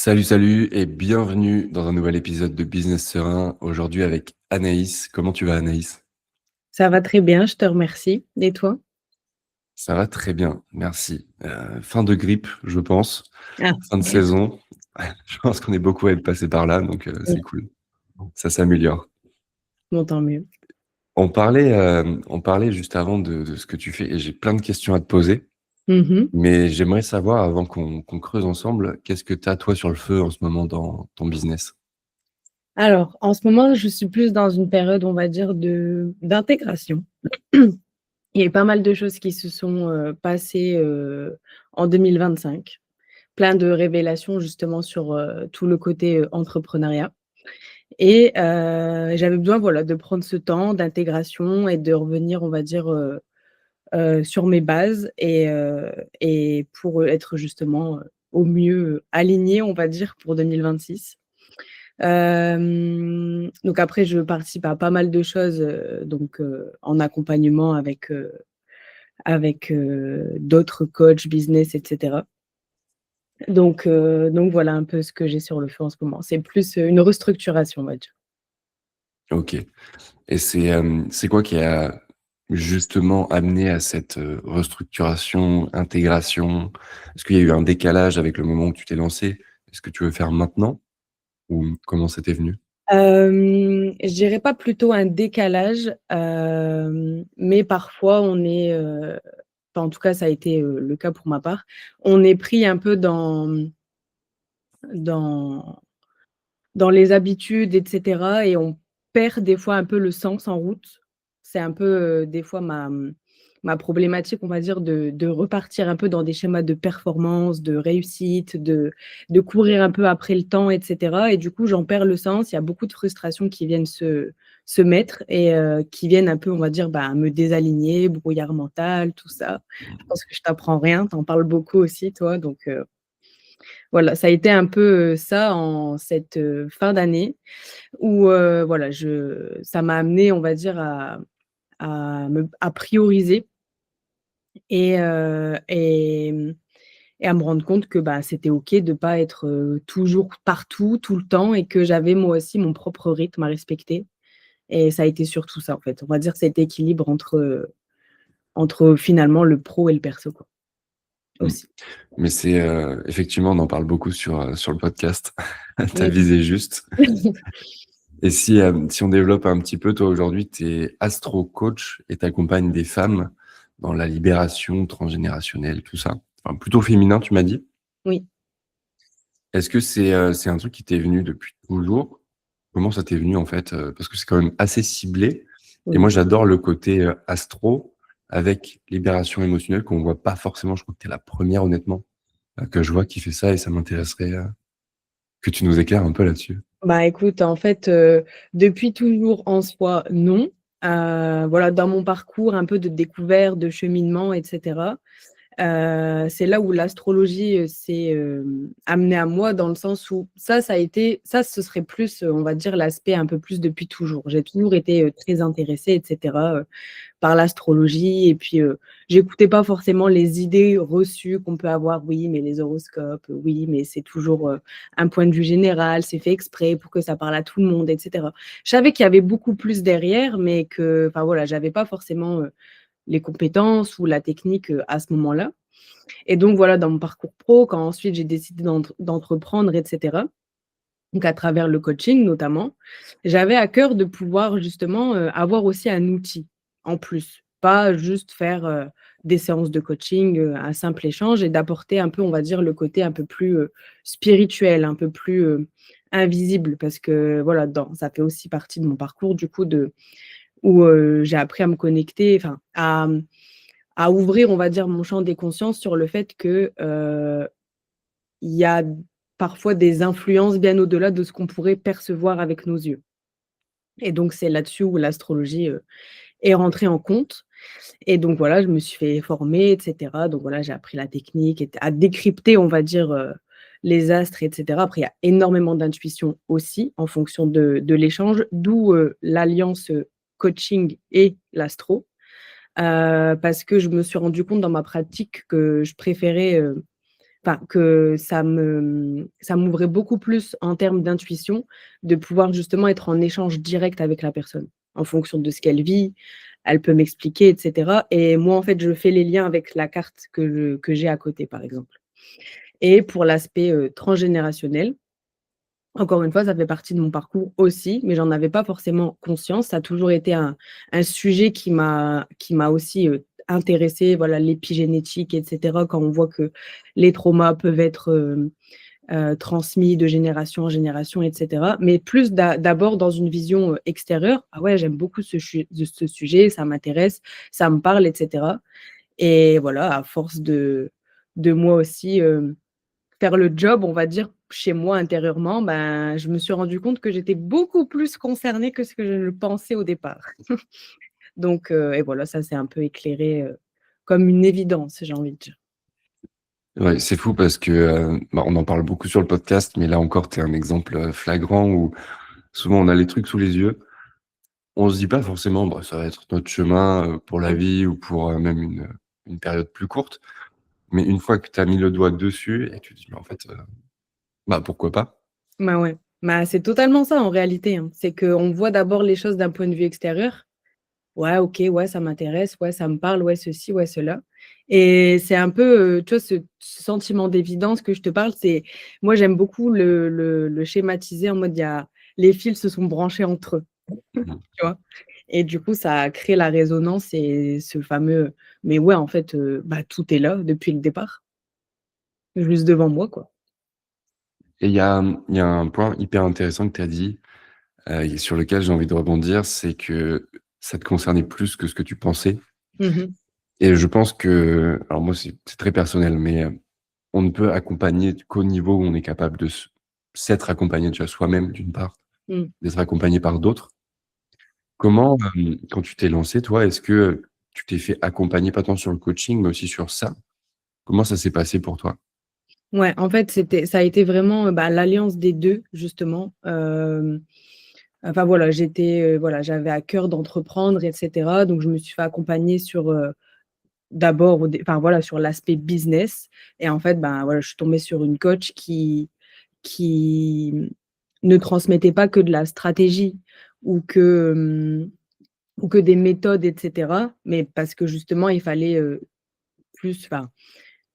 Salut, salut et bienvenue dans un nouvel épisode de Business Serein. Aujourd'hui avec Anaïs. Comment tu vas, Anaïs? Ça va très bien, je te remercie. Et toi? Ça va très bien, merci. Fin de grippe, je pense. Ah, Fin de saison. Je pense qu'on est beaucoup à être passé par là, donc oui, c'est cool. Ça s'améliore. bon, tant mieux. On parlait juste avant de ce que tu fais et j'ai plein de questions à te poser. Mmh. Mais j'aimerais savoir, avant qu'on creuse ensemble, qu'est-ce que tu as, toi, sur le feu en ce moment dans ton business? Alors, en ce moment, je suis plus dans une période, on va dire, d'intégration. Il y a eu pas mal de choses qui se sont, passées, en 2025. Plein de révélations justement sur, tout le côté, entrepreneuriat et j'avais besoin, voilà, de prendre ce temps d'intégration et de revenir, on va dire, sur mes bases et pour, être justement, au mieux alignée, on va dire, pour 2026. Donc après je participe à pas mal de choses, donc en accompagnement avec d'autres coachs business et cetera. Donc voilà un peu ce que j'ai sur le feu en ce moment. C'est plus, une restructuration, on va dire. OK. Et c'est quoi qui a justement amené à cette, restructuration, intégration? Est-ce qu'il y a eu un décalage avec le moment où tu t'es lancé? Est-ce que tu veux faire maintenant ou comment ça t'est venu? Je dirais pas plutôt un décalage, mais parfois on est, enfin en tout cas ça a été, le cas pour ma part, on est pris un peu dans dans les habitudes et cetera et on perd des fois un peu le sens en route. C'est un peu, des fois ma problématique, on va dire, de repartir un peu dans des schémas de performance, de réussite, de courir un peu après le temps et cetera et du coup, j'en perds le sens. Il y a beaucoup de frustrations qui viennent se mettre et qui viennent un peu, on va dire, bah, me désaligner, brouillard mental, tout ça. Je pense que je t'apprends rien, tu en parles beaucoup aussi toi, donc voilà, ça a été un peu, ça en cette, fin d'année où, voilà, ça m'a amenée, on va dire, à prioriser et à me rendre compte que, bah, c'était OK de pas être, toujours partout, tout le temps et que j'avais moi aussi mon propre rythme à respecter et ça a été surtout ça, en fait. On va dire cet équilibre entre finalement le pro et le perso, quoi, Mmh. aussi. Mais effectivement, on en parle beaucoup sur le podcast. Tu as Mmh. visé juste. Et si on développe un petit peu, toi, aujourd'hui, tu es astro coach et tu accompagnes des femmes dans la libération transgénérationnelle, tout ça. Enfin, plutôt féminin, tu m'as dit? Oui, Est-ce que c'est un truc qui t'est venu depuis toujours? Comment ça t'est venu en fait? Parce que c'est quand même assez ciblé et moi oui. j'adore le côté, astro avec libération émotionnelle qu'on voit pas forcément. Je crois que tu es la première honnêtement, que je vois qui fait ça et ça m'intéresserait, que tu nous éclaires un peu là-dessus. Bah, écoute, en fait, depuis toujours en soi, non. Voilà, dans mon parcours un peu de découverte, de cheminement et cetera, c'est là où l'astrologie, s'est, amenée à moi dans le sens où ça a été ça, ce serait plus, on va dire l'aspect un peu plus depuis toujours. J'ai toujours été, très intéressée et cetera, par l'astrologie et puis, j'écoutais pas forcément les idées reçues qu'on peut avoir. Oui, mais les horoscopes, oui, mais c'est toujours, un point de vue général, c'est fait exprès pour que ça parle à tout le monde et cetera. Je savais qu'il y avait beaucoup plus derrière, mais que enfin voilà, j'avais pas forcément, les compétences ou la technique, à ce moment-là et donc voilà, dans mon parcours pro, quand ensuite j'ai décidé d'entreprendre et cetera, donc à travers le coaching notamment, j'avais à cœur de pouvoir justement, avoir aussi un outil en plus. Pas juste faire, des séances de coaching, un simple échange et d'apporter un peu, on va dire, le côté un peu plus, spirituel, un peu plus, invisible parce que voilà, ça fait aussi partie de mon parcours du coup où, j'ai appris à me connecter, enfin à ouvrir, on va dire, mon champ des consciences sur le fait que, il y a parfois des influences bien au-delà de ce qu'on pourrait percevoir avec nos yeux et donc c'est là-dessus où l'astrologie, est rentrée en compte et donc voilà, je me suis fait former et cetera. Donc voilà, j'ai appris la technique et à décrypter, on va dire, les astres et cetera. Après, il y a énormément d'intuition aussi en fonction de l'échange, d'où, l'alliance, coaching et l'astro, parce que je me suis rendu compte dans ma pratique que je préférais, enfin que ça m'ouvrait beaucoup plus en termes d'intuition, de pouvoir justement être en échange direct avec la personne. En fonction de ce qu'elle vit, elle peut m'expliquer et cetera et moi, en fait, je fais les liens avec la carte que j'ai à côté, par exemple. Et pour l'aspect, transgénérationnel, encore une fois, ça fait partie de mon parcours aussi, mais j'en avais pas forcément conscience. Ça a toujours été un sujet qui m'a aussi, intéressée, voilà, l'épigénétique et cetera. Quand on voit que les traumas peuvent être, transmis de génération en génération et cetera. Mais plus d'abord dans une vision, extérieure. Ah ouais, j'aime beaucoup ce sujet, ça m'intéresse, ça me parle et cetera et voilà, à force de moi aussi, faire le job, on va dire, chez moi intérieurement, ben, je me suis rendu compte que j'étais beaucoup plus concernée que ce que je ne le pensais au départ. Donc et voilà, ça s'est un peu éclairé, comme une évidence, j'ai envie de dire. Ouais, c'est fou parce que, on en parle beaucoup sur le podcast, mais là encore, tu es un exemple, flagrant où souvent on a les trucs sous les yeux. On se dit pas forcément: «Bah, ça va être notre chemin, pour la vie ou pour, même une période plus courte». Mais une fois que tu as mis le doigt dessus et tu te dis: «Mais en fait, bah, pourquoi pas?» Bah, ouais, bah, c'est totalement ça en réalité, hein. C'est qu'on voit d'abord les choses d'un point de vue extérieur. Ouais, OK, ouais, ça m'intéresse, ouais, ça me parle, ouais, ceci, ouais, cela et c'est un peu, tu vois, ce sentiment d'évidence que je te parle, c'est moi, j'aime beaucoup le schématiser en mode il y a les fils se sont branchés entre eux, Mmh. tu vois? Et du coup, ça a créé la résonance et ce fameux mais ouais, en fait, bah, tout est là depuis le départ, juste devant moi, quoi. Et il y a un point hyper intéressant que tu as dit, et sur lequel j'ai envie de rebondir, c'est que ça te concernait plus que ce que tu pensais. Mmh mh. Et je pense que alors moi, c'est très personnel, mais, on ne peut accompagner qu'au niveau où on est capable de s'être accompagné déjà soi-même, d'une part, Mmh. d'être accompagné par d'autres. Comment, quand tu t'es lancé, toi, est-ce que, tu t'es fait accompagner, pas tant sur le coaching, mais aussi sur ça? Comment ça s'est passé pour toi? Ouais, en fait, ça a été vraiment, bah, l'alliance des 2 justement, enfin voilà, voilà, j'avais à cœur d'entreprendre et cetera, donc je me suis fait accompagner sur, d'abord enfin voilà, sur l'aspect business et en fait, ben, voilà, je suis tombée sur une coach qui ne transmettait pas que de la stratégie ou que, ou que des méthodes et cetera, mais parce que justement il fallait, enfin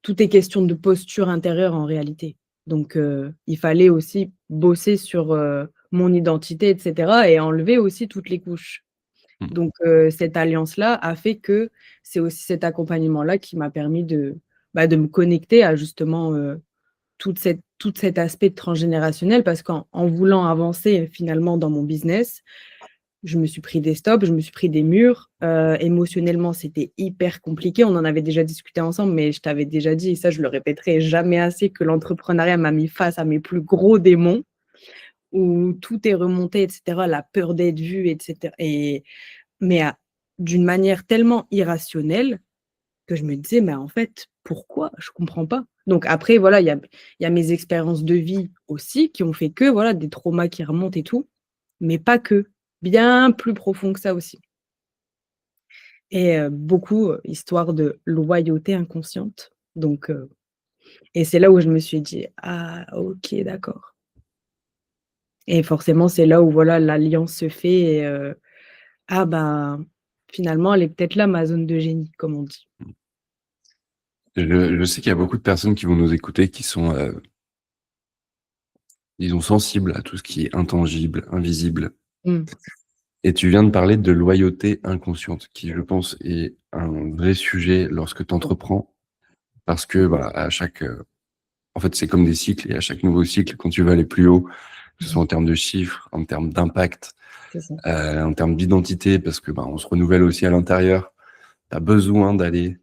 tout est question de posture intérieure en réalité. Donc il fallait aussi bosser sur, mon identité et cetera et enlever aussi toutes les couches. Mmh. Donc cette alliance-là a fait que c'est aussi cet accompagnement-là qui m'a permis bah, de me connecter à justement, tout cet aspect transgénérationnel parce qu'en voulant avancer finalement dans mon business, je me suis pris des stops, je me suis pris des murs, émotionnellement, c'était hyper compliqué. On en avait déjà discuté ensemble, mais je t'avais déjà dit et ça, je le répéterai jamais assez, que l'entrepreneuriat m'a mis face à mes plus gros démons, où tout est remonté et cetera, la peur d'être vue et cetera et mais d'une manière tellement irrationnelle que je me disais: «Mais en fait, pourquoi? Je comprends pas». Donc après, voilà, il y a mes expériences de vie aussi qui ont fait que, voilà, des traumas qui remontent et tout, mais pas que. Bien plus profond que ça aussi et beaucoup, histoire de loyauté inconsciente donc et c'est là où je me suis dit: «Ah OK, d'accord» et forcément, c'est là où voilà, l'alliance se fait et ah ben, finalement, elle est peut-être là ma zone de génie, comme on dit. Je sais qu'il y a beaucoup de personnes qui vont nous écouter qui sont, disons sensibles à tout ce qui est intangible, invisible. Mmh. Et tu viens de parler de loyauté inconsciente qui, je pense, est un vrai sujet lorsque tu entreprends parce que, bah, à chaque, en fait, c'est comme des cycles et à chaque nouveau cycle, quand tu veux aller plus haut, que ce soit en termes de chiffres, en termes d'impact, C'est ça. en termes d'identité parce que, bah, on se renouvelle aussi à l'intérieur. Tu as besoin d'aller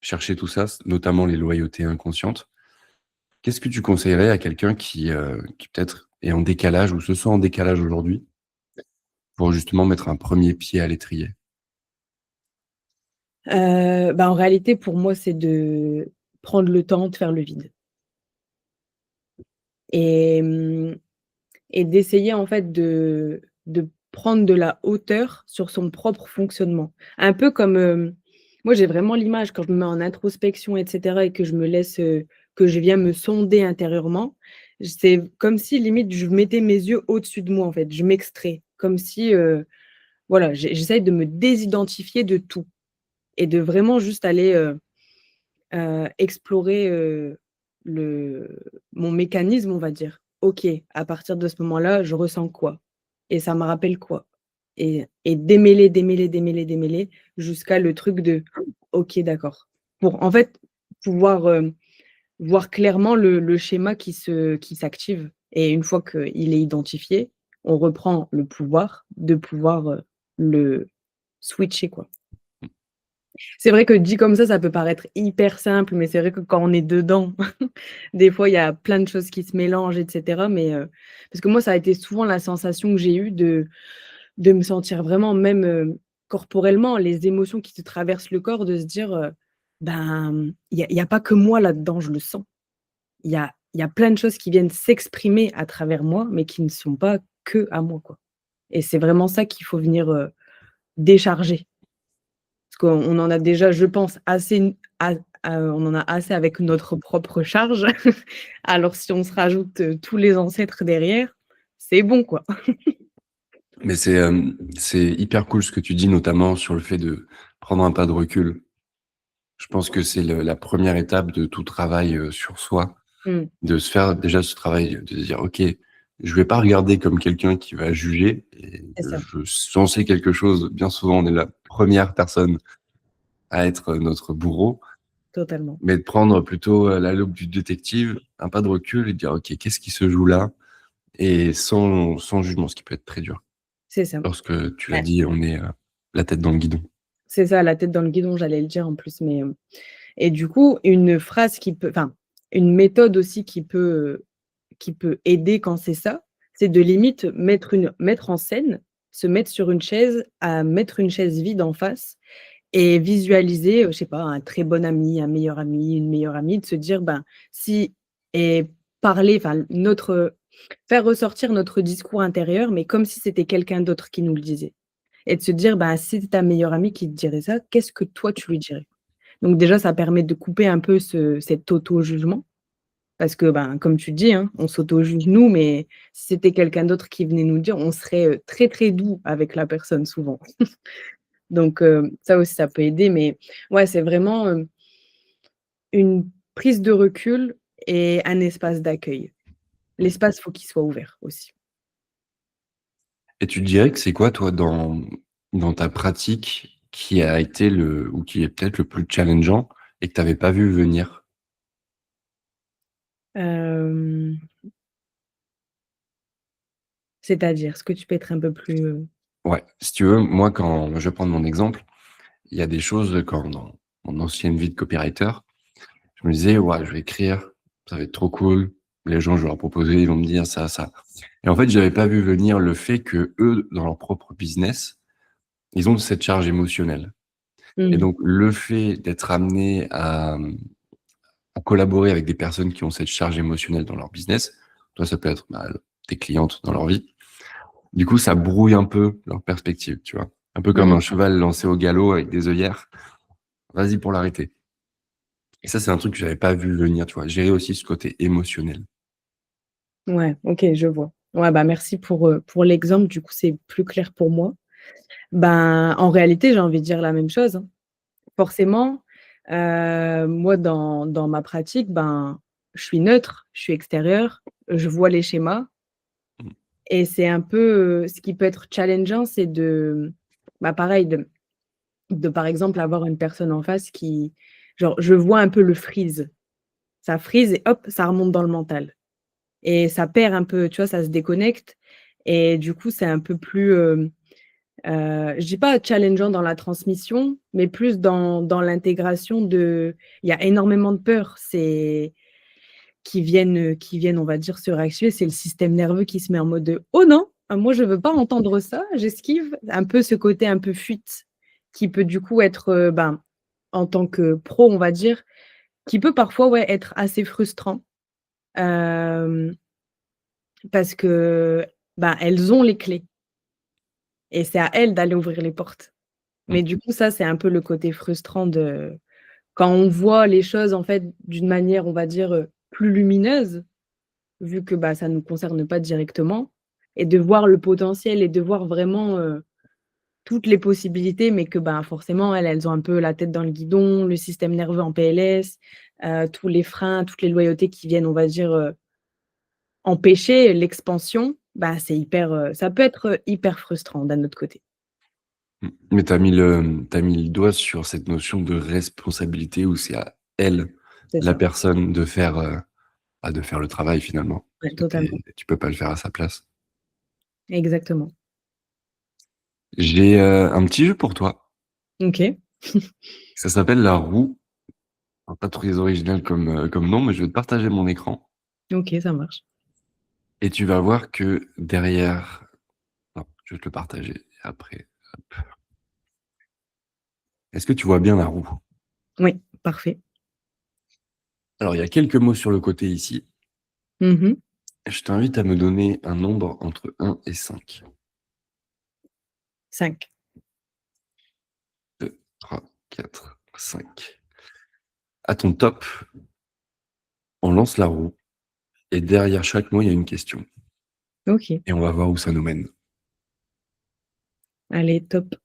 chercher tout ça, notamment les loyautés inconscientes. Qu'est-ce que tu conseillerais à quelqu'un qui peut-être est en décalage ou se sent en décalage aujourd'hui pour justement mettre un premier pied à l'étrier? Bah, en réalité, pour moi, c'est de prendre le temps de faire le vide et et d'essayer, en fait, de prendre de la hauteur sur son propre fonctionnement. Un peu comme, moi, j'ai vraiment l'image quand je me mets en introspection et cetera et que je me laisse, que je viens me sonder intérieurement, c'est comme si limite je mettais mes yeux au-dessus de moi, en fait. Je m'extrais, comme si, voilà, j'essaye de me désidentifier de tout et de vraiment juste aller, explorer, le mon mécanisme, on va dire. OK, à partir de ce moment-là, je ressens quoi? Et ça me rappelle quoi? Et démêler, démêler, démêler, démêler jusqu'à le truc de: «OK, d'accord». Pour en fait, pouvoir, voir clairement le schéma qui s'active et une fois qu'il est identifié, on reprend le pouvoir de pouvoir, le switcher, quoi. C'est vrai que dit comme ça peut paraître hyper simple, mais c'est vrai que quand on est dedans, des fois, il y a plein de choses qui se mélangent et cetera, mais parce que moi, ça a été souvent la sensation que j'ai eue de me sentir vraiment même, corporellement, les émotions qui te traversent le corps, de se dire, ben, il y a pas que moi là-dedans, je le sens. Il y a plein de choses qui viennent s'exprimer à travers moi, mais qui ne sont pas que à moi, quoi et c'est vraiment ça qu'il faut venir, décharger. Parce qu'on en a déjà, je pense, assez on en a assez avec notre propre charge. Alors si on se rajoute, tous les ancêtres derrière, c'est bon, quoi. Mais c'est hyper cool ce que tu dis, notamment sur le fait de prendre un pas de recul. Je pense que c'est la première étape de tout travail, sur soi, Mmh, de se faire déjà ce travail, de se dire: «OK, je vais pas regarder comme quelqu'un qui va juger et c'est ça, j'en sais quelque chose». Bien souvent, on est la première personne à être notre bourreau, totalement. mais de prendre plutôt, la loupe du détective, un pas de recul et de dire: «OK, qu'est-ce qui se joue là?» et sans jugement, ce qui peut être très dur. C'est ça. Lorsque tu l'as Ouais, dit, on est, la tête dans le guidon. c'est ça, la tête dans le guidon, j'allais le dire en plus, mais, et du coup, une phrase qui peut enfin, une méthode aussi qui peut aider quand c'est ça, c'est de limite mettre en scène, se mettre sur une chaise, à mettre une chaise vide en face et visualiser, je sais pas, un très bon ami, un meilleur ami, une meilleure amie, de se dire, ben, si et parler, enfin, faire ressortir notre discours intérieur, mais comme si c'était quelqu'un d'autre qui nous le disait et de se dire, ben, si c'est ta meilleure amie qui te dirait ça, qu'est-ce que toi tu lui dirais? Donc déjà, ça permet de couper un peu cet auto-jugement parce que, ben, comme tu dis, hein, on s'auto-juge nous, mais si c'était quelqu'un d'autre qui venait nous le dire, on serait, très, très doux avec la personne souvent. Donc ça aussi, ça peut aider, mais ouais, c'est vraiment, une prise de recul et un espace d'accueil. L'espace, faut qu'il soit ouvert aussi. Et tu dirais que c'est quoi, toi, dans ta pratique, qui a été ou qui est peut-être le plus challengeant et que tu avais pas vu venir? Hem, c'est-à-dire? Est-ce que tu peux être un peu plus, Ouais, si tu veux, moi, quand je vais prendre mon exemple, il y a des choses quand dans mon ancienne vie de copywriter, je me disais: «Ouais, je vais écrire, ça va être trop cool. Les gens, je vais leur proposer, ils vont me dire ça, ça». Et en fait, j'avais pas vu venir le fait que eux, dans leur propre business, ils ont cette charge émotionnelle. Et mmh, donc le fait d'être amené à collaborer avec des personnes qui ont cette charge émotionnelle dans leur business, toi, ça peut être, bah, tes clientes dans leur vie. Du coup, ça brouille un peu leur perspective, tu vois? Un peu comme un mmh, cheval lancé au galop avec des œillères. Vas-y pour l'arrêter. Et ça, c'est un truc que j'avais pas vu venir, tu vois? Gérer aussi ce côté émotionnel. ouais, OK, je vois. Ouais, bah, merci pour l'exemple, du coup, c'est plus clair pour moi. Ben, en réalité, j'ai envie de dire la même chose, hein. Forcément, moi dans ma pratique, ben, je suis neutre, je suis extérieure, je vois les schémas Mmh. et c'est un peu, ce qui peut être challengeant, c'est bah, pareil, par exemple, avoir une personne en face qui genre, je vois un peu le freeze. Ça freeze et hop, ça remonte dans le mental et ça perd un peu, tu vois, ça se déconnecte et du coup, c'est un peu plus, je dis pas challengeant dans la transmission, mais plus dans l'intégration il y a énormément de peurs, qui viennent, on va dire, se réactiver. C'est le système nerveux qui se met en mode, «Oh non, moi je veux pas entendre ça, j'esquive». Un peu ce côté un peu fuite qui peut du coup être, ben, en tant que pro, on va dire, qui peut parfois, ouais, être assez frustrant, hem, parce que, ben, elles ont les clés et c'est à elles d'aller ouvrir les portes. Mmh. Mais du coup, ça, c'est un peu le côté frustrant quand on voit les choses, en fait, d'une manière, on va dire, plus lumineuse, vu que, bah, ça nous concerne pas directement et de voir le potentiel et de voir vraiment, toutes les possibilités, mais que, ben, forcément, elles ont un peu la tête dans le guidon, le système nerveux en PLS, tous les freins, toutes les loyautés qui viennent, on va dire, empêcher l'expansion, bah, c'est hyper, ça peut être, hyper frustrant d'un autre côté. Mais tu mis le doigt sur cette notion de responsabilité où c'est à elle, C'est la ça, personne, de faire le travail finalement. ouais, Parce que totalement. tu peux pas le faire à sa place. Exactement. J'ai, un petit jeu pour toi. OK, Ça s'appelle la roue. Alors pas très original comme nom, mais je vais te partager mon écran OK, ça marche. et tu vas voir que derrière non, je vais te le partager après. Est-ce que tu vois bien la roue? Oui, parfait. Alors il y a quelques mots sur le côté ici. Mmh. Je t'invite à me donner un nombre entre 1 et 5. 5. 2, 3, 4, 5. À ton top, on lance la roue et derrière chaque mot, il y a une question OK, et on va voir où ça nous mène. allez, top.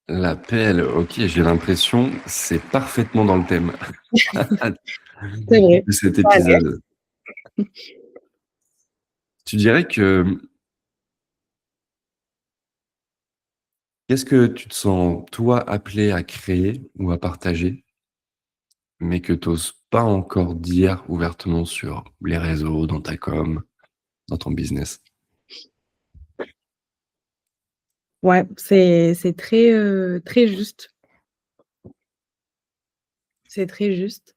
La pelle, OK, j'ai l'impression, c'est parfaitement dans le thème C'est vrai. de cet Ça allait. épisode. Tu dirais que qu'est-ce que tu te sens, toi, appelé à créer ou à partager, mais que tu oses pas encore dire ouvertement sur les réseaux, dans ta com, dans ton business? Ouais, c'est très, très juste. C'est très juste.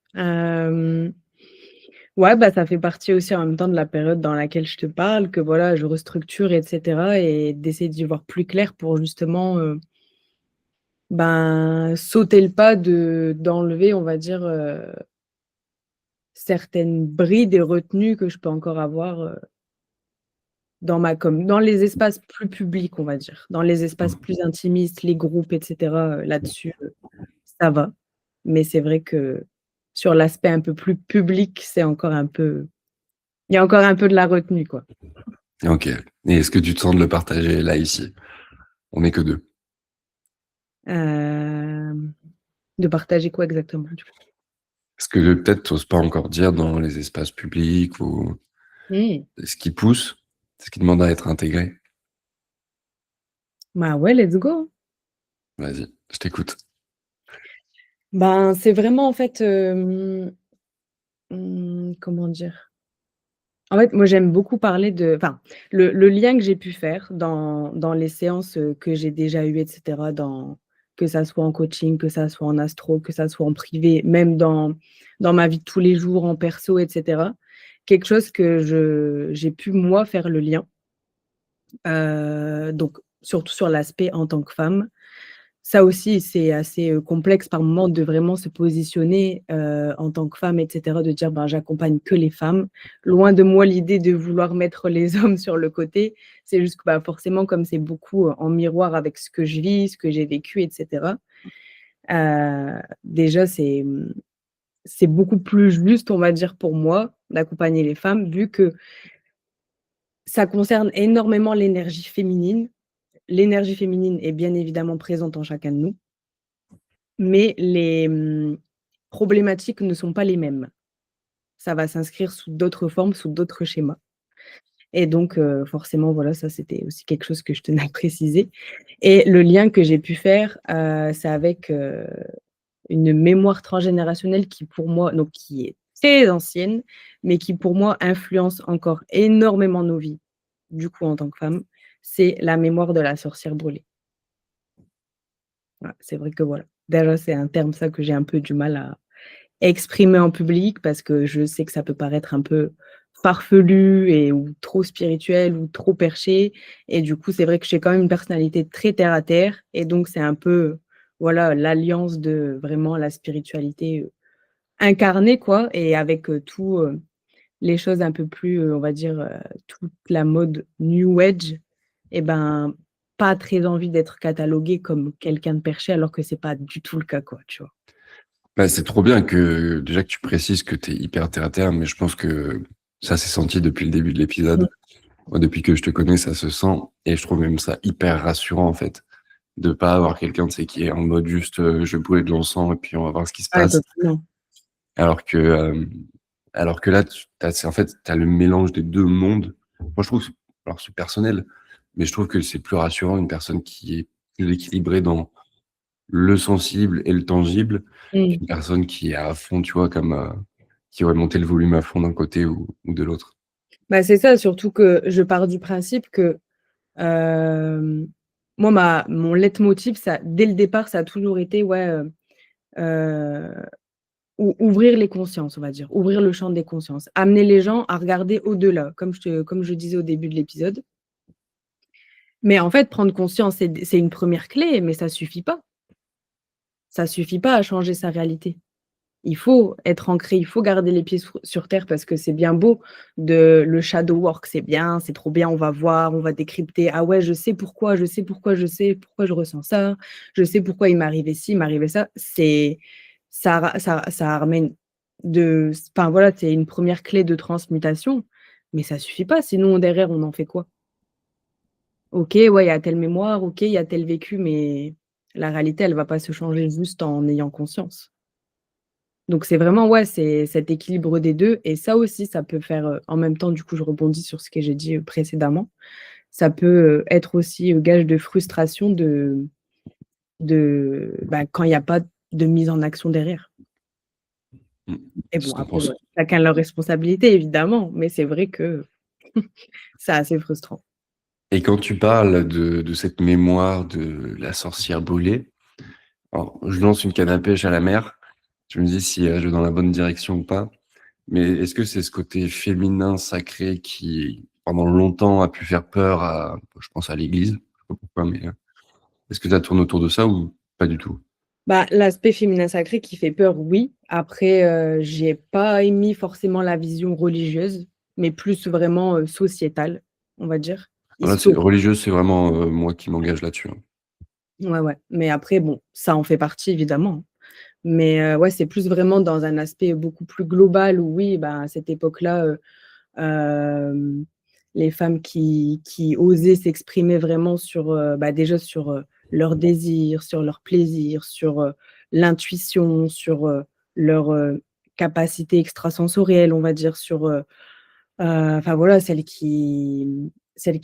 Ouais, bah, ça fait partie aussi en même temps de la période dans laquelle je te parle, que voilà, je restructure et cetera et d'essayer d'y voir plus clair pour justement, ben, sauter le pas d'enlever, on va dire, certaines brides et retenues que je peux encore avoir, dans ma com. Dans les espaces plus publics, on va dire. Dans les espaces Mmh. plus intimistes, les groupes et cetera, là-dessus, ça va. Mais c'est vrai que sur l'aspect un peu plus public, c'est encore un peu il y a encore un peu de la retenue, quoi. OK, et est-ce que tu te sens de le partager là, ici? On est que 2. Hem, de partager quoi exactement, du coup? Est-ce que peut-être tu oses pas encore dire dans les espaces publics ou Mmh. ce qui pousse, ce qui demande à être intégré? Bah, ouais, let's go. Vas-y, je t'écoute. Ben, c'est vraiment en fait, comment dire? En fait, moi, j'aime beaucoup parler de enfin, le lien que j'ai pu faire dans les séances, que j'ai déjà eues et cetera, que ça soit en coaching, que ça soit en astro, que ça soit en privé, même dans ma vie de tous les jours, en perso et cetera. Quelque chose que j'ai pu moi faire le lien, donc surtout sur l'aspect en tant que femme. Ça aussi, c'est assez, complexe par moment de vraiment se positionner, en tant que femme et cetera, de dire: «Ben, j'accompagne que les femmes». Loin de moi l'idée de vouloir mettre les hommes sur le côté. C'est juste que, bah, forcément, comme c'est beaucoup, en miroir avec ce que je vis, ce que j'ai vécu et cetera, déjà c'est beaucoup plus juste, on va dire, pour moi, d'accompagner les femmes, vu que ça concerne énormément l'énergie féminine. L'énergie féminine est bien évidemment présente en chacun de nous. Mais les, problématiques ne sont pas les mêmes. Ça va s'inscrire sous d'autres formes, sous d'autres schémas et donc forcément, voilà, ça, c'était aussi quelque chose que je tenais à préciser et le lien que j'ai pu faire, c'est avec, une mémoire transgénérationnelle qui, pour moi donc qui est très ancienne, mais qui, pour moi, influence encore énormément nos vies, du coup, en tant que femme. C'est la mémoire de la sorcière brûlée. Ouais, c'est vrai que, voilà, déjà, c'est un terme, ça, que j'ai un peu du mal à exprimer en public parce que je sais que ça peut paraître un peu farfelu et ou trop spirituel ou trop perché et du coup, c'est vrai que j'ai quand même une personnalité très terre à terre et donc c'est un peu, voilà, l'alliance de vraiment la spiritualité, incarnée quoi et avec, tout, les choses un peu plus, on va dire, toute la mode new age et ben, pas très envie d'être catalogué comme quelqu'un de perché alors que c'est pas du tout le cas, quoi, tu vois? Bah, c'est trop bien que déjà que tu précises que tu es hyper terre à terre, mais je pense que ça s'est senti depuis le début de Mmh. l'épisode. Moi, depuis que je te connais, ça se sent et je trouve même ça hyper rassurant, en fait, de pas avoir quelqu'un, tu sais, qui est en mode juste, «Je vais brûler de l'encens et puis on va voir ce qui se Ouais, passe». totalement. Alors que, alors que là, c'est en fait, tu as le mélange des 2 mondes. Moi, je trouve que alors c'est personnel, mais je trouve que c'est plus rassurant une personne qui est plus équilibrée dans le sensible et le tangible, Mmh. qu'une personne qui est à fond, tu vois, comme, qui aurait monté le volume à fond d'un côté ou de l'autre. Bah, c'est ça, surtout que je pars du principe que, hem, moi mon leitmotiv ça dès le départ, ça a toujours été ouais, heu, ouvrir les consciences, on va dire, ouvrir le champ des consciences, amener les gens à regarder au-delà, comme je disais au début de l'épisode. Mais en fait, prendre conscience, c'est une première clé, mais ça suffit pas. Ça suffit pas à changer sa réalité. Il faut être ancré, il faut garder les pieds sur terre parce que c'est bien beau de le shadow work, c'est bien, c'est trop bien, on va voir, on va décrypter. Ah ouais, je sais pourquoi, je sais pourquoi, je sais pourquoi je ressens ça, je sais pourquoi il m'arrivait ci, il m'arrivait ça. C'est ça ramène enfin voilà, c'est une première clé de transmutation, mais ça suffit pas, sinon derrière on en fait quoi? OK, ouais, il y a telle mémoire, OK, il y a tel vécu, mais la réalité, elle va pas se changer juste en ayant conscience. Donc c'est vraiment, ouais, c'est cet équilibre des 2 et ça aussi, ça peut faire, en même temps, du coup, je rebondis sur ce que j'ai dit, précédemment. Ça peut, être aussi, gage de frustration bah, quand il y a pas de mise en action derrière. Mmh. Et bon, après, 100. chacun leurs responsabilités évidemment, mais c'est vrai que c'est assez frustrant. Et quand tu parles de cette mémoire de la sorcière brûlée, alors je lance une canne à pêche à la mer, tu me dis si, je vais dans la bonne direction ou pas, mais est-ce que c'est ce côté féminin sacré qui, pendant longtemps, a pu faire peur à je pense à l'Église, je sais pas pourquoi, mais, est-ce que ça tourne autour de ça ou pas du tout? Bah, l'aspect féminin sacré qui fait peur, oui. Après, j'ai pas émis forcément la vision religieuse, mais plus vraiment, sociétale, on va dire, Voilà, c'est historique. religieuse, c'est vraiment, moi qui m'engage là-dessus, hein. Ouais, ouais, mais après bon, ça en fait partie évidemment, hein. Mais, ouais, c'est plus vraiment dans un aspect beaucoup plus global où oui, bah, à cette époque-là, hem, les femmes qui osaient s'exprimer vraiment sur, bah, déjà sur, leurs désirs, sur leurs plaisirs, sur, l'intuition, sur, leur, capacité extrasensorielle, on va dire, sur, enfin voilà, celles qui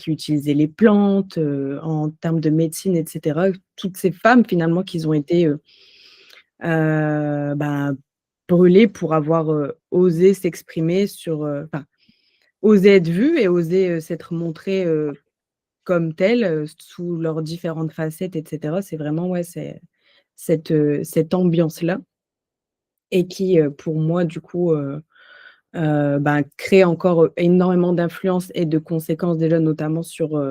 utilisaient les plantes, en termes de médecine et cetera. Toutes ces femmes finalement qui ont été, ben, brûlées pour avoir, osé s'exprimer sur, enfin, oser être vues et oser, s'être montrées, comme telles, sous leurs différentes facettes et cetera. C'est vraiment, ouais, c'est cette ambiance-là et qui, pour moi du coup, ben, crée encore, énormément d'influences et de conséquences déjà notamment sur,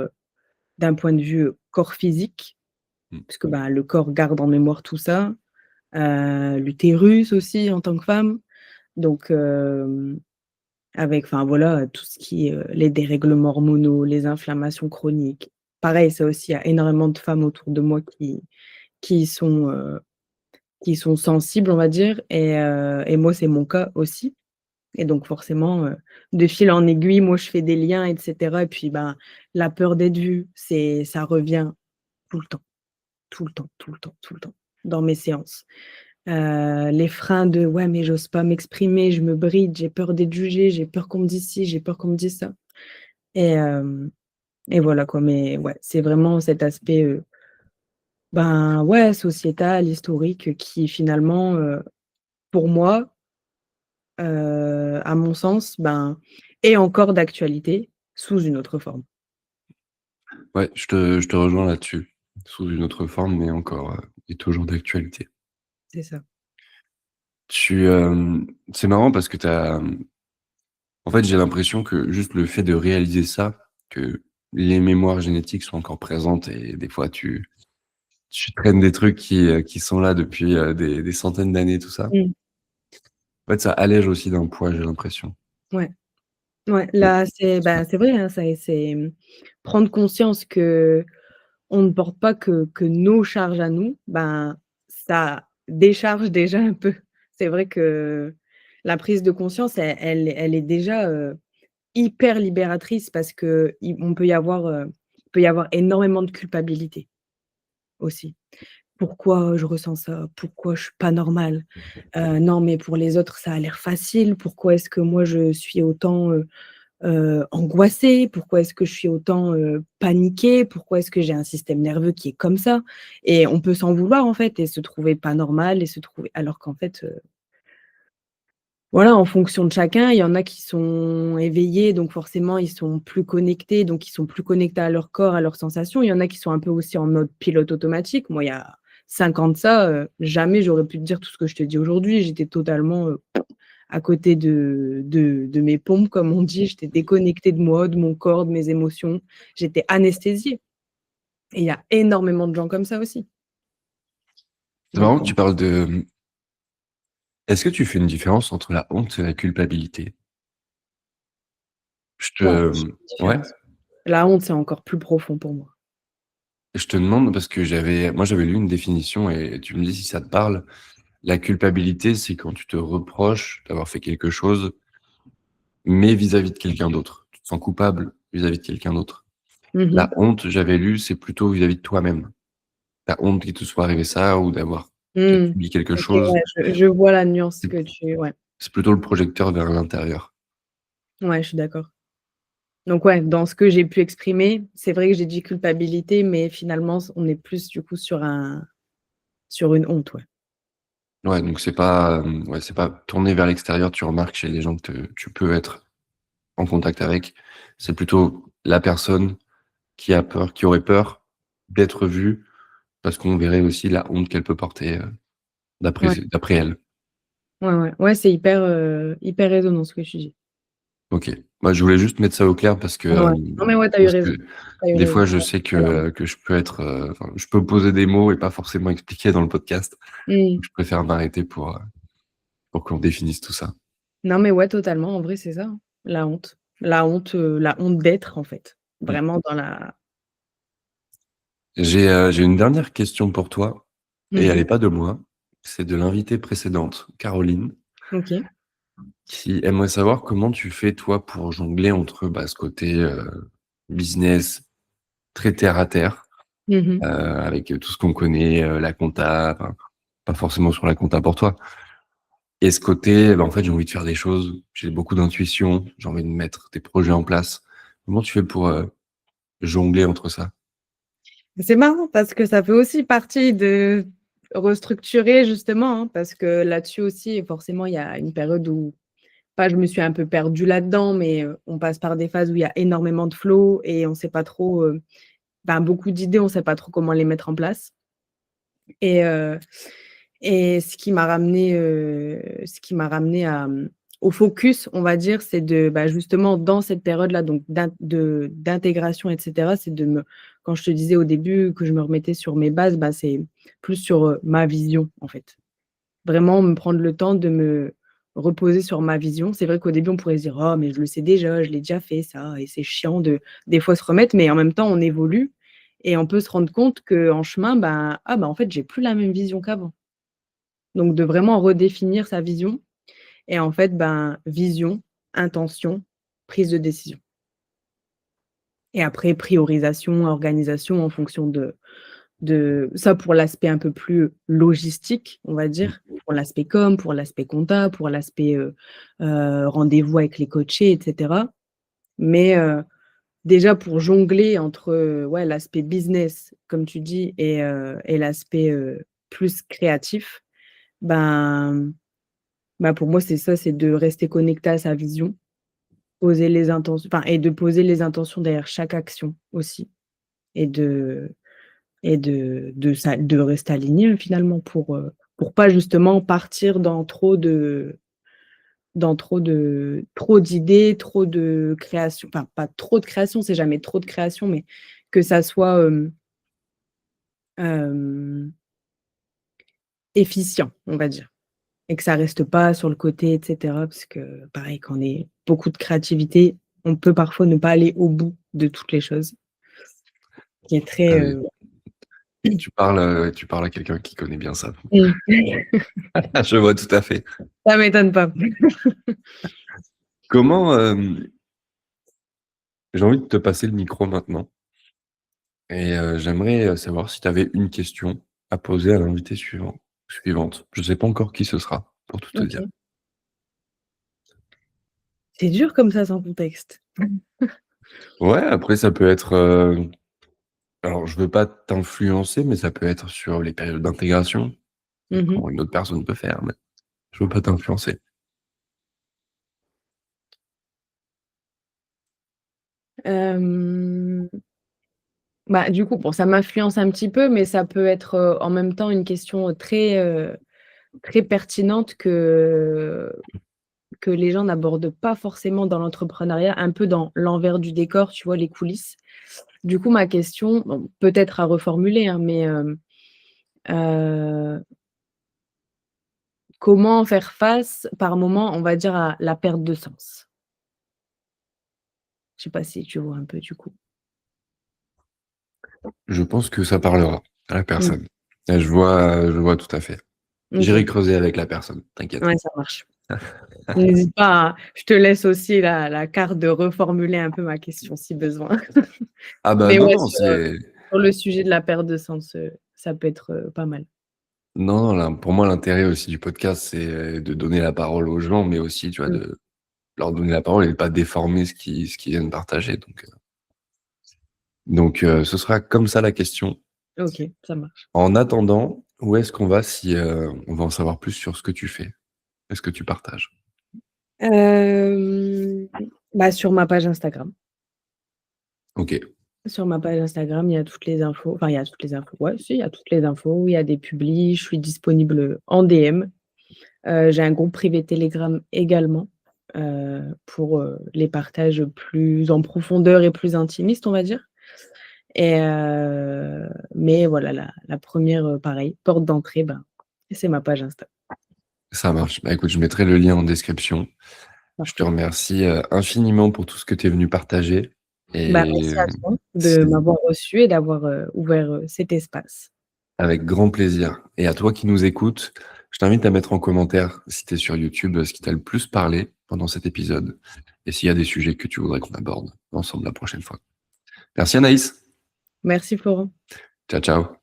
d'un point de vue, corps physique, Mmh. puisque, ben, le corps garde en mémoire tout ça, l'utérus aussi en tant que femme. Donc, avec enfin voilà, tout ce qui est, les dérèglements hormonaux, les inflammations chroniques. Pareil, ça aussi, il y a énormément de femmes autour de moi qui sont, heu, qui sont sensibles, on va dire et moi, c'est mon cas aussi. Et donc forcément, de fil en aiguille, moi je fais des liens et cetera et puis, ben, la peur d'être vue, ça revient tout le temps, tout le temps, tout le temps, tout le temps dans mes séances. Les freins de: «Ouais, mais j'ose pas m'exprimer, je me bride, j'ai peur d'être jugée, j'ai peur qu'on me dise ci, j'ai peur qu'on me dise ça» et et voilà quoi, mais ouais, c'est vraiment cet aspect, ben, ouais, sociétal, historique, qui finalement, pour moi, à mon sens, ben, est encore d'actualité sous une autre forme. Ouais, je te rejoins là-dessus. Sous une autre forme, mais encore, et toujours d'actualité. C'est ça. C'est marrant parce que en fait, j'ai l'impression que juste le fait de réaliser ça, que les mémoires génétiques sont encore présentes et des fois tu traînes des trucs qui sont là depuis, des centaines d'années, tout ça. Mmh. En fait, ça allège aussi d'un poids, j'ai l'impression. Ouais. Ouais, Donc là, c'est vrai, hein, prendre conscience qu'on ne porte pas que nos charges à nous, ben, ça décharge déjà un peu. C'est vrai que la prise de conscience, elle est déjà, hyper libératrice parce qu'on peut y avoir, il peut y avoir énormément de culpabilité aussi. Pourquoi je ressens ça? Pourquoi je suis pas normale? Non, mais pour les autres, ça a l'air facile. Pourquoi est-ce que moi je suis autant, angoissée? Pourquoi est-ce que je suis autant, paniquée? Pourquoi est-ce que j'ai un système nerveux qui est comme ça? Et on peut s'en vouloir en fait et se trouver pas normal et se trouver alors qu'en fait, voilà, en fonction de chacun, il y en a qui sont éveillés, donc forcément ils sont plus connectés, donc ils sont plus connectés à leur corps, à leurs sensations. Il y en a qui sont un peu aussi en mode pilote automatique. Moi, il y a 5 ans de ça, jamais j'aurais pu te dire tout ce que je te dis aujourd'hui. J'étais totalement, à côté de mes pompes, comme on dit. J'étais déconnectée de moi, de mon corps, de mes émotions. J'étais anesthésiée et il y a énormément de gens comme ça aussi. c'est marrant Donc que tu parles de est-ce que tu fais une différence entre la honte et la culpabilité? Je ouais, te je fais une Ouais, différence. La honte, c'est encore plus profond pour moi. je te demande parce que j'avais lu une définition et tu me dis si ça te parle. La culpabilité, c'est quand tu te reproches d'avoir fait quelque chose, mais vis-à-vis de quelqu'un d'autre. Tu te sens coupable vis-à-vis de quelqu'un d'autre. Mmh La mh. honte, j'avais lu, c'est plutôt vis-à-vis de toi-même. Tu honte qu'il te soit arrivé ça ou d'avoir peut-être Mmh. subi quelque OK, chose. ouais, je vois la nuance C'est que tu ouais, c'est plutôt le projecteur vers l'intérieur. ouais, je suis d'accord. Donc ouais, dans ce que j'ai pu exprimer, c'est vrai que j'ai dit culpabilité, mais finalement, on est plus du coup sur une honte, ouais. Ouais, donc c'est pas, ouais, c'est pas tourné vers l'extérieur, tu remarques chez les gens que tu peux être en contact avec. C'est plutôt la personne qui a peur, qui aurait peur d'être vue parce qu'on verrait aussi la honte qu'elle peut porter, Ouais, d'après elle. ouais, ouais, ouais, c'est hyper résonnant ce que tu dis. OK. Bah, je voulais juste mettre ça au clair Ouais, ouais. Non mais ouais, tu as eu parce que raison, tu as eu des raison. fois je sais que je peux être, enfin, je peux poser des mots et pas forcément expliquer dans le podcast. Mmh. Donc je préfère m'arrêter pour qu'on définisse tout ça. Non mais ouais, totalement, en vrai, c'est ça, hein, la honte. La honte d'être, en fait. Mmh. Vraiment dans la J'ai une dernière question pour toi et mmh elle mh. est pas de moi, c'est de l'invitée précédente, Caroline, OK. qui aimerait savoir comment tu fais toi pour jongler entre, bah, ce côté, business très terre à terre, Mmh mh. avec, tout ce qu'on connaît, la compta, enfin, pas forcément sur la compta pour toi et ce côté, bah, en fait, j'ai envie de faire des choses, j'ai beaucoup d'intuition, j'ai envie de mettre des projets en place. Comment tu fais pour, jongler entre ça? C'est marrant parce que ça fait aussi partie de restructurer justement, hein, parce que là-dessus aussi, forcément, il y a une période où pas je me suis un peu perdue là-dedans, mais on passe par des phases où il y a énormément de flow et on sait pas trop, beaucoup d'idées, on sait pas trop comment les mettre en place et heu et ce qui m'a ramené au focus, on va dire, c'est de, justement dans cette période-là, donc d'intégration et cetera, c'est de me quand je te disais au début que je me remettais sur mes bases, c'est plus sur, ma vision, en fait. Vraiment me prendre le temps de me reposer sur ma vision. C'est vrai qu'au début, on pourrait se dire: «Oh mais je le sais déjà, je l'ai déjà fait ça et c'est chiant de des fois se remettre», mais en même temps, on évolue et on peut se rendre compte qu'en chemin, en fait, j'ai plus la même vision qu'avant. Donc de vraiment redéfinir sa vision et en fait, vision, intention, prise de décision et après priorisation, organisation en fonction de ça pour l'aspect un peu plus logistique, on va Mmh. dire, pour l'aspect com, pour l'aspect compta, pour l'aspect, rendez-vous avec les coachés et cetera. Mais, déjà pour jongler entre, ouais, l'aspect business comme tu dis et l'aspect, plus créatif, ben pour moi c'est ça, c'est de rester connecté à sa vision, poser les intentions et de poser les intentions derrière chaque action aussi et de rester aligné finalement pour pas justement partir dans trop d'idées, trop de création, enfin pas trop de création, c'est jamais trop de création, mais que ça soit, hem, efficient, on va dire. et que ça reste pas sur le côté et cetera. Parce que pareil, quand on est beaucoup de créativité, on peut parfois ne pas aller au bout de toutes les choses, qui est Ah très, oui, tu parles à quelqu'un qui connaît bien ça. mmh, Je vois tout à fait. ça m'étonne pas. Comment, j'ai envie de te passer le micro maintenant et j'aimerais, savoir si tu avais une question à poser à l'invitée suivante. Je sais pas encore qui ce sera, pour tout te dire. OK. C'est dur comme ça sans contexte. Ouais, après ça peut être, alors je veux pas t'influencer, mais ça peut être sur les périodes d'intégration, Mmh mh. comment une autre personne peut faire, mais je veux pas t'influencer. Bah, du coup, bon, ça m'influence un petit peu, mais ça peut être, en même temps une question, très pertinente que les gens n'abordent pas forcément dans l'entrepreneuriat, un peu dans l'envers du décor, tu vois, les coulisses. Du coup, ma question, bon, peut-être à reformuler, hein, mais heu, comment faire face par moment, on va dire, à la perte de sens? Je sais pas si tu vois un peu du coup? Je pense que ça parlera à la Mmh. personne. Je vois tout à fait. J'irai OK. creuser avec la personne, t'inquiète. Ouais, ça marche. N'hésite pas, hein, je te laisse aussi la carte de reformuler un peu ma question si besoin. Ah bah, Mais non, ouais, non, c'est sur le sujet de la perte de sens, ça peut être, pas mal. non, non, là, pour moi, l'intérêt aussi du podcast, c'est, de donner la parole aux gens, mais aussi, tu vois, Mmh. de leur donner la parole et de pas déformer ce qu'ils viennent partager, donc ce sera comme ça la question. OK, ça marche. En attendant, où est-ce qu'on va si, on veut en savoir plus sur ce que tu fais? Est-ce que tu partages? Hem, Bah, sur ma page Instagram. OK, Sur ma page Instagram, il y a toutes les infos, enfin, il y a toutes les infos, ouais, si, il y a toutes les infos, il y a des publis, je suis disponible, en DM. J'ai un groupe privé Telegram également, pour, les partages plus en profondeur et plus intimistes, on va dire. Et mais voilà, la 1re, pareil, porte d'entrée, ben, c'est ma page Insta. ça marche. Bah, écoute, je mettrai le lien en description. Je te Parfait. remercie, infiniment pour tout ce que tu es venu partager Bah, et merci à toi de c'est m'avoir reçue et d'avoir, ouvert, cet espace. avec grand plaisir et à toi qui nous écoutes, je t'invite à mettre en commentaire, si tu es sur YouTube, ce qui t'a le plus parlé pendant cet épisode et s'il y a des sujets que tu voudrais qu'on aborde ensemble la prochaine fois. Merci Anaïs. Merci Florent. Ciao, ciao.